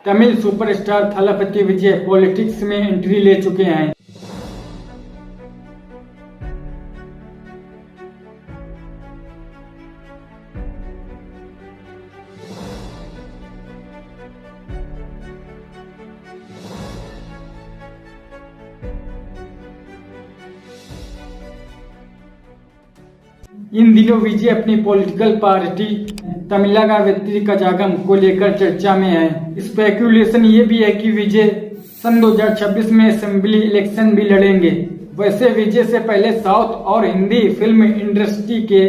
Tamil superstar Thalapathy विजय politics में entry ले चुके हैं। इन दिनों विजय अपनी पॉलिटिकल पार्टी तमिलनाडु व्यतिरिक्त कजागम को लेकर चर्चा में है। स्पेकुलेशन ये भी है कि विजय सन 2026 में असेंबली इलेक्शन भी लड़ेंगे। वैसे विजय से पहले साउथ और हिंदी फिल्म इंडस्ट्री के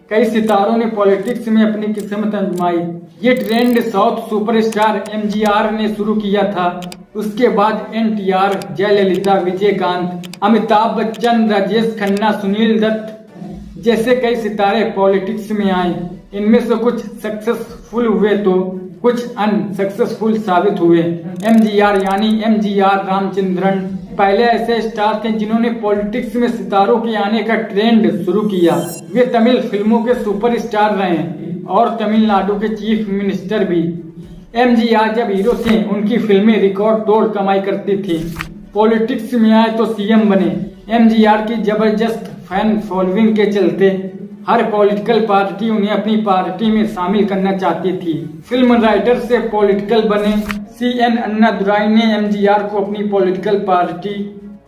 कई सितारों ने पॉलिटिक्स में अपनी किस्मत आजमाई। ये ट्रेंड साउथ सुपरस्टार एमजीआर ने शुरू किया था। उसके बाद एनटीआर, जयललिता, विजयकांत, अमिताभ बच्चन, राजेश खन्ना, सुनील दत्त जैसे कई सितारे पॉलिटिक्स में आए। इनमें से कुछ सक्सेसफुल हुए तो कुछ अनसक्सेसफुल साबित हुए। एमजीआर यानी एमजीआर रामचंद्रन पहले ऐसे स्टार थे जिन्होंने पॉलिटिक्स में सितारों के आने का ट्रेंड शुरू किया। वे तमिल फिल्मों के सुपरस्टार रहे और तमिलनाडु के चीफ मिनिस्टर भी। एमजीआर जब हीरो थे उनकी फिल्में रिकॉर्ड तोड़ कमाई करती थी। पॉलिटिक्स में आए तो सीएम बने। एमजीआर की जबरदस्त फैन फॉलोइंग के चलते हर पॉलिटिकल पार्टी उन्हें अपनी पार्टी में शामिल करना चाहती थी। फिल्म राइटर से पॉलिटिकल बने सीएन अन्नादुराई ने एमजीआर को अपनी पॉलिटिकल पार्टी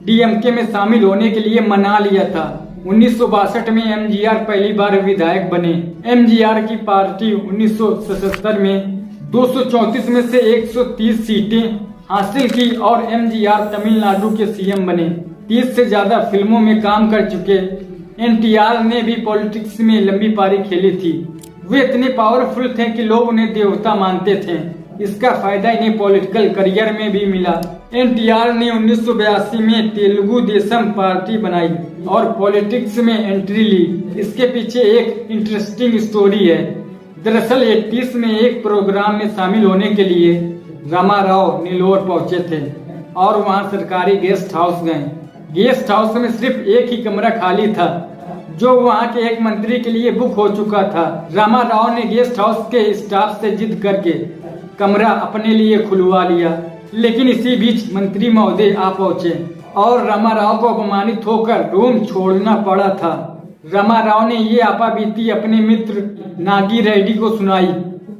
डीएमके में शामिल होने के लिए मना लिया था। 1962 में एमजीआर पहली बार विधायक बने। एमजीआर की पार्टी 1977 में 234 में से 130 सीटें हासिल की और एमजीआर तमिलनाडु के सीएम बने। 30 से ज्यादा फिल्मों में काम कर चुके एनटीआर ने भी पॉलिटिक्स में लंबी पारी खेली थी। वे इतने पावरफुल थे कि लोग उन्हें देवता मानते थे। इसका फायदा इन्हें पॉलिटिकल करियर में भी मिला। एनटीआर ने 1982 में तेलुगु देशम पार्टी बनाई और पॉलिटिक्स में एंट्री ली। इसके पीछे एक इंटरेस्टिंग स्टोरी है। दरअसल 80s में एक प्रोग्राम में शामिल होने के लिए रामाराव नेल्लोर पहुंचे थे और वहां सरकारी गेस्ट हाउस गए। गेस्ट हाउस में सिर्फ एक ही कमरा खाली था जो वहां के एक मंत्री के लिए बुक हो चुका था। रामाराव ने गेस्ट हाउस के स्टाफ से जिद करके कमरा अपने लिए खुलवा लिया, लेकिन इसी बीच मंत्री महोदय आ पहुंचे और रामाराव को अपमानित होकर रूम छोड़ना पड़ा था। रामाराव ने ये आपाबीती अपने मित्र नागी रेड्डी को सुनाई।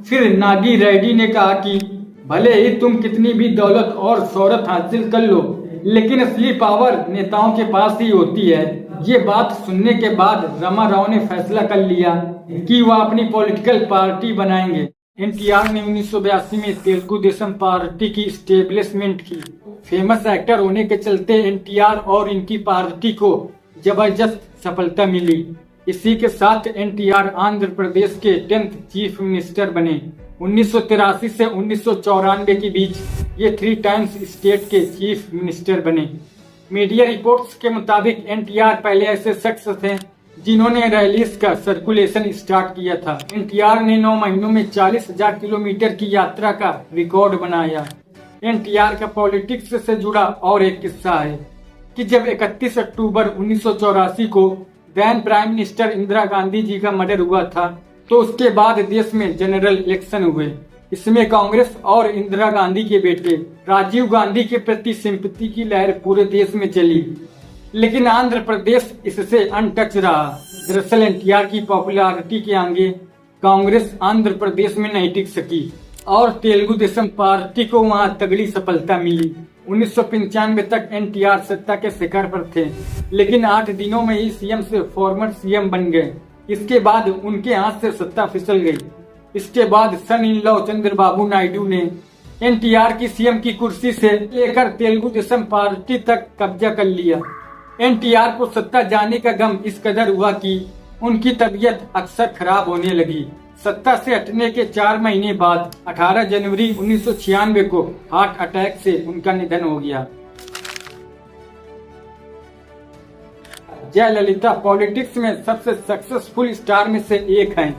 फिर नागी रेड्डी ने कहा कि भले ही तुम कितनी भी दौलत और शोहरत हासिल कर लो, लेकिन असली पावर नेताओं के पास ही होती है। ये बात सुनने के बाद रामाराव ने फैसला कर लिया कि वह अपनी पॉलिटिकल पार्टी बनाएंगे। एनटीआर ने 1982 में तेलुगु देशम पार्टी की स्टेब्लिशमेंट की। फेमस एक्टर होने के चलते एनटीआर और इनकी पार्टी को जबरदस्त सफलता मिली। इसी के साथ एनटीआर आंध्र प्रदेश के 10th चीफ मिनिस्टर बने। 1983 से 1994 के बीच ये 3 टाइम्स स्टेट के चीफ मिनिस्टर बने। मीडिया रिपोर्ट्स के मुताबिक एनटीआर पहले ऐसे शख्स थे जिन्होंने रैलीज का सर्कुलेशन स्टार्ट किया था। एनटीआर ने 9 महीनों में 40,000 किलोमीटर की यात्रा का रिकॉर्ड बनाया। एनटीआर का पॉलिटिक्स से जुड़ा और एक किस्सा है कि जब 31 अक्टूबर 1984 को then prime minister Indira Gandhi ji का मर्डर हुआ था, तो उसके बाद देश में जनरल इलेक्शन हुए। इसमें कांग्रेस और इंदिरा गांधी के बेटे राजीव गांधी के प्रति सिंपैथी की लहर पूरे देश में चली, लेकिन आंध्र प्रदेश इससे अनटच रहा। दरअसल एनटीआर की पॉपुलैरिटी के आगे कांग्रेस आंध्र प्रदेश में नहीं टिक सकी और तेलुगु देशम पार्टी को वहां तगड़ी सफलता मिली। 1995 तक एनटीआर सत्ता के शिखर पर थे, लेकिन 8 दिनों में ही सीएम से फॉर्मर सीएम बन गए। इसके बाद उनके हाथ से सत्ता फिसल गई। इसके बाद सन इन लॉ चंद्रबाबू नायडू ने एनटीआर की सीएम की कुर्सी से लेकर तेलुगु देशम पार्टी तक कब्जा कर लिया। एनटीआर को सत्ता जाने का गम इस कदर हुआ कि उनकी तबीयत अक्सर खराब होने लगी। सत्ता से हटने के 4 महीने बाद 18 जनवरी 1996 को हार्ट अटैक से उनका निधन हो गया। जयललिता पॉलिटिक्स में सबसे सक्सेसफुल स्टार में से एक हैं।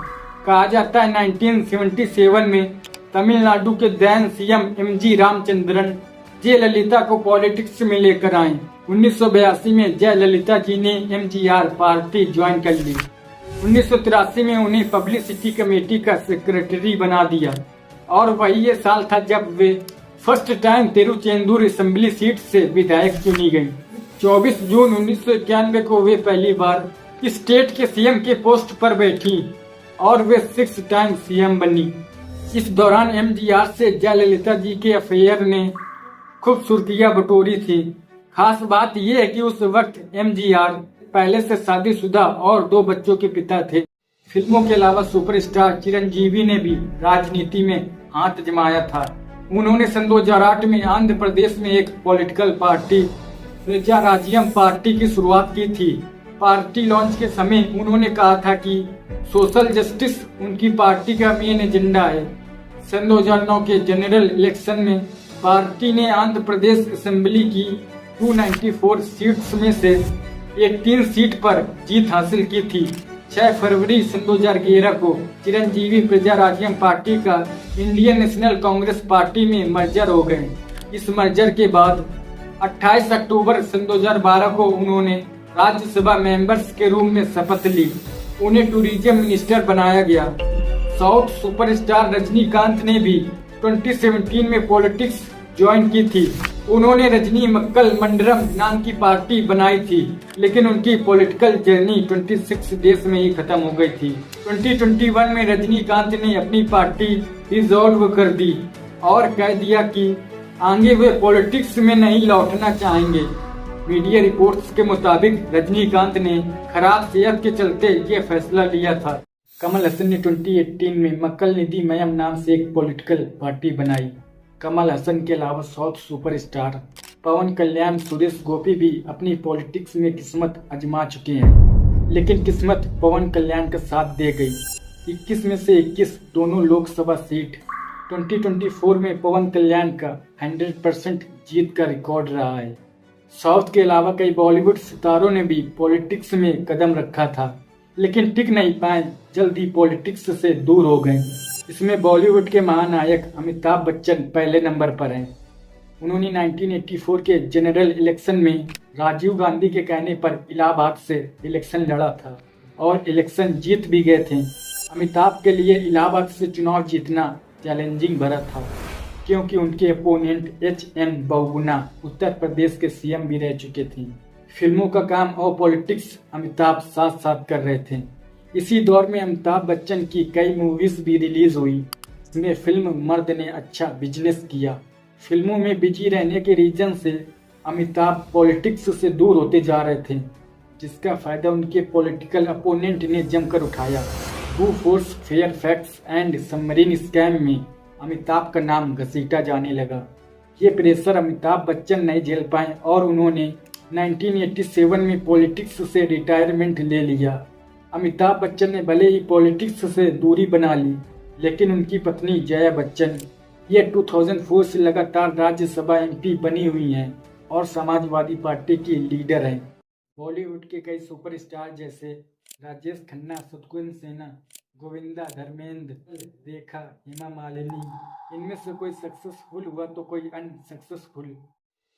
कहा जाता है 1977 में तमिलनाडु के then CM MG Ramachandran Jayalalithaa को पॉलिटिक्स में लेकर आए। 1982 में जयललिता जी ने एमजीआर पार्टी ज्वाइन कर ली। 1983 में उन्हें पब्लिसिटी कमेटी का सेक्रेटरी बना दिया। और वही ये साल था जब वे first time Tiruchendur assembly seat से विधायक चुनी गई। 24 जून 1991 को वे पहली बार स्टेट के सीएम के पोस्ट पर बैठी और वे 6 टाइम सीएम बनी। इस दौरान एमजीआर से जयललिता जी के अफेयर ने खूब सुर्खियां बटोरी थी। खास बात यह है कि उस वक्त एमजीआर पहले से शादीशुदा और 2 बच्चों के पिता थे। फिल्मों के अलावा सुपरस्टार चिरंजीवी ने भी राजनीति में हाथ जमाया था। उन्होंने सन 2008 में आंध्र प्रदेश में एक पॉलिटिकल पार्टी प्रजाराज्यम पार्टी की शुरुआत की थी। पार्टी लॉन्च के समय उन्होंने कहा था कि सोशल जस्टिस उनकी पार्टी का मेन एजेंडा है। सन 2009 के जनरल इलेक्शन में पार्टी ने आंध्र प्रदेश असेंबली की 294 सीट्स में से 18 सीट पर जीत हासिल की थी। 6 फरवरी सन 2011 को चिरंजीवी प्रजाराज्यम पार्टी का इंडियन नेशनल कांग्रेस पार्टी में मर्जर हो गए। इस मर्जर के बाद 28 अक्टूबर सन 2012 को उन्होंने राज्यसभा मेंबर्स के रूप में शपथ ली। उन्हें टूरिज्म मिनिस्टर बनाया गया। साउथ सुपरस्टार रजनीकांत ने भी 2017 में पॉलिटिक्स ज्वाइन की थी। उन्होंने रजनी मक्कल मंडरम नाम की पार्टी बनाई थी, लेकिन उनकी पॉलिटिकल जर्नी 26 डेज में ही खत्म हो गई थी। 2021 में रजनीकांत ने अपनी पार्टी डिसॉल्व कर दी और कह दिया कि आगे वे पॉलिटिक्स में नहीं लौटना चाहेंगे। मीडिया रिपोर्ट्स के मुताबिक रजनीकांत ने खराब सेहत के चलते ये फैसला लिया था। कमल हसन ने 2018 में मक्कल निधि मयम नाम से एक पॉलिटिकल पार्टी बनाई। कमल हसन के अलावा साउथ सुपरस्टार पवन कल्याण, सुरेश गोपी भी अपनी पॉलिटिक्स में किस्मत आजमा चुके हैं, लेकिन किस्मत पवन कल्याण का साथ दे गई। 21 में से 21 दोनों लोकसभा सीट 2024 में पवन कल्याण का 100% जीत का रिकॉर्ड रहा है। साउथ के अलावा कई बॉलीवुड सितारों ने भी पॉलिटिक्स में कदम रखा था, लेकिन टिक नहीं पाए, जल्द ही पॉलिटिक्स से दूर हो गए। इसमें बॉलीवुड के महानायक अमिताभ बच्चन पहले नंबर पर हैं। उन्होंने 1984 के जनरल इलेक्शन में राजीव गांधी के कहने पर इलाहाबाद से इलेक्शन लड़ा था और इलेक्शन जीत भी गए थे। अमिताभ के लिए इलाहाबाद से चुनाव जीतना चैलेंजिंग भरा था, क्योंकि उनके अपोनेंट एच.एन. बहुगुणा उत्तर प्रदेश के सीएम भी रह चुके थे। फिल्मों का काम और पॉलिटिक्स अमिताभ साथ साथ कर रहे थे। इसी दौर में अमिताभ बच्चन की कई मूवीज भी रिलीज हुई। इसमें फिल्म मर्द ने अच्छा बिजनेस किया। फिल्मों में बिजी रहने के रीजन से अमिताभ पॉलिटिक्स से दूर होते जा रहे थे, जिसका फायदा उनके पॉलिटिकल अपोनेंट ने जमकर उठाया। Bofors fair facts and submarine scam में अमिताभ का नाम घसीटा जाने लगा। ये प्रेशर अमिताभ बच्चन नहीं झेल पाए और उन्होंने 1987 में पॉलिटिक्स से रिटायरमेंट ले लिया। अमिताभ बच्चन ने भले ही पॉलिटिक्स से दूरी बना ली, लेकिन उनकी पत्नी जया बच्चन ये 2004 से लगातार राज्यसभा एमपी बनी हुई हैं और समाजवादी पार्टी की लीडर हैं। बॉलीवुड के कई सुपरस्टार जैसे राजेश खन्ना, शत्रुघ्न सिन्हा, गोविंदा, धर्मेंद्र, रेखा, हेमा मालिनी, इनमें से कोई सक्सेसफुल हुआ तो कोई अनसक्सेसफुल।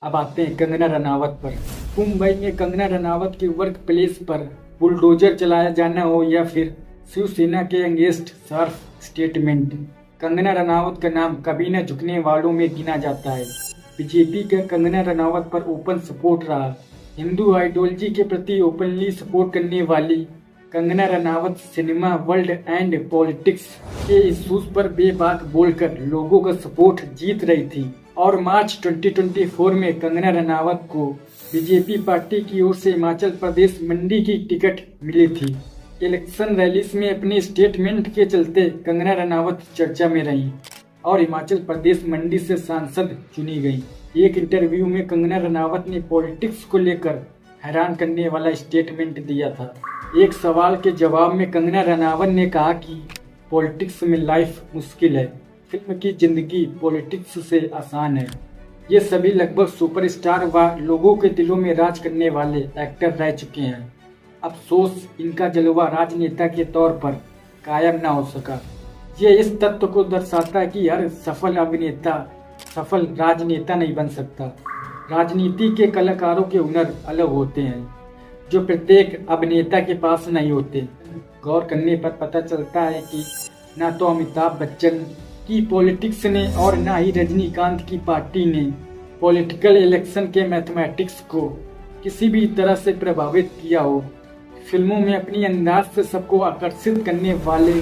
अब आते हैं कंगना रनावत पर। मुंबई में कंगना रनावत के वर्क प्लेस पर बुलडोजर चलाया जाना हो या फिर शिवसेना के against sharp statement, Kangana Ranaut का नाम कभी न झुकने वालों में गिना जाता है। बीजेपी का कंगना रनावत पर ओपन सपोर्ट रहा। हिंदू आइडियोलॉजी के प्रति ओपनली सपोर्ट करने वाली Kangana Ranaut cinema, world and politics के इश्यूज पर बेबाक बोलकर लोगों का सपोर्ट जीत रही थी और मार्च 2024 में कंगना रनावत को बीजेपी पार्टी की ओर से हिमाचल प्रदेश मंडी की टिकट मिली थी। इलेक्शन रैलीज में अपने स्टेटमेंट के चलते कंगना रनावत चर्चा में रही और हिमाचल प्रदेश मंडी से सांसद चुनी गई। एक इंटरव्यू में कंगना रनावत ने पॉलिटिक्स को लेकर हैरान करने वाला स्टेटमेंट दिया था। एक सवाल के जवाब में कंगना रनावत ने कहा कि पॉलिटिक्स में लाइफ मुश्किल है, फिल्म की जिंदगी पॉलिटिक्स से आसान है। ये सभी लगभग सुपरस्टार व लोगों के दिलों में राज करने वाले एक्टर रह चुके हैं। अफसोस इनका जलवा राजनेता के तौर पर कायम ना हो सका। ये इस तथ्य को दर्शाता है कि हर सफल अभिनेता सफल राजनेता नहीं बन सकता। राजनीति के कलाकारों के हुनर अलग होते हैं, जो प्रत्येक अभिनेता के पास नहीं होते। गौर करने पर पता चलता है कि न तो अमिताभ बच्चन की पॉलिटिक्स ने और ना ही रजनीकांत की पार्टी ने पॉलिटिकल इलेक्शन के मैथमेटिक्स को किसी भी तरह से प्रभावित किया हो। फिल्मों में अपनी अंदाज से सबको आकर्षित करने वाले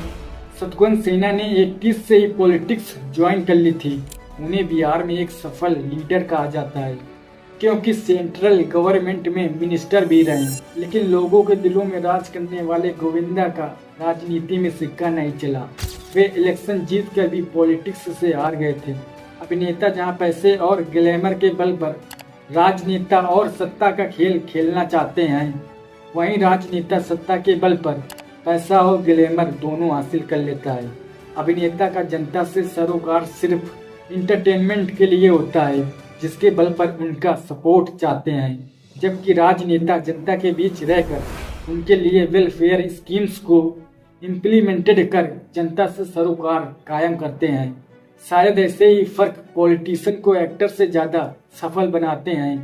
शत्रुघ्न सिन्हा ने 21 से ही पॉलिटिक्स ज्वाइन कर ली थी। उन्हें बिहार में एक सफल लीडर कहा जाता है क्योंकि सेंट्रल गवर्नमेंट में मिनिस्टर भी रहे, लेकिन लोगों के दिलों में राज करने वाले गोविंदा का राजनीति में सिक्का नहीं चला। वे इलेक्शन जीत कर भी पॉलिटिक्स से हार गए थे। अभिनेता जहां पैसे और ग्लैमर के बल पर राजनेता और सत्ता का खेल खेलना चाहते हैं, वहीं राजनेता सत्ता के बल पर पैसा और ग्लैमर दोनों हासिल कर लेता है। अभिनेता का जनता से सरोकार सिर्फ इंटरटेनमेंट के लिए होता है, जिसके बल पर उनका सपोर्ट चाहते हैं, जबकि राजनेता जनता के बीच रहकर उनके लिए वेलफेयर स्कीम्स को इम्प्लीमेंटेड कर जनता से सरोकार कायम करते हैं। शायद ऐसे ही फर्क पॉलिटिशियन को एक्टर से ज्यादा सफल बनाते हैं।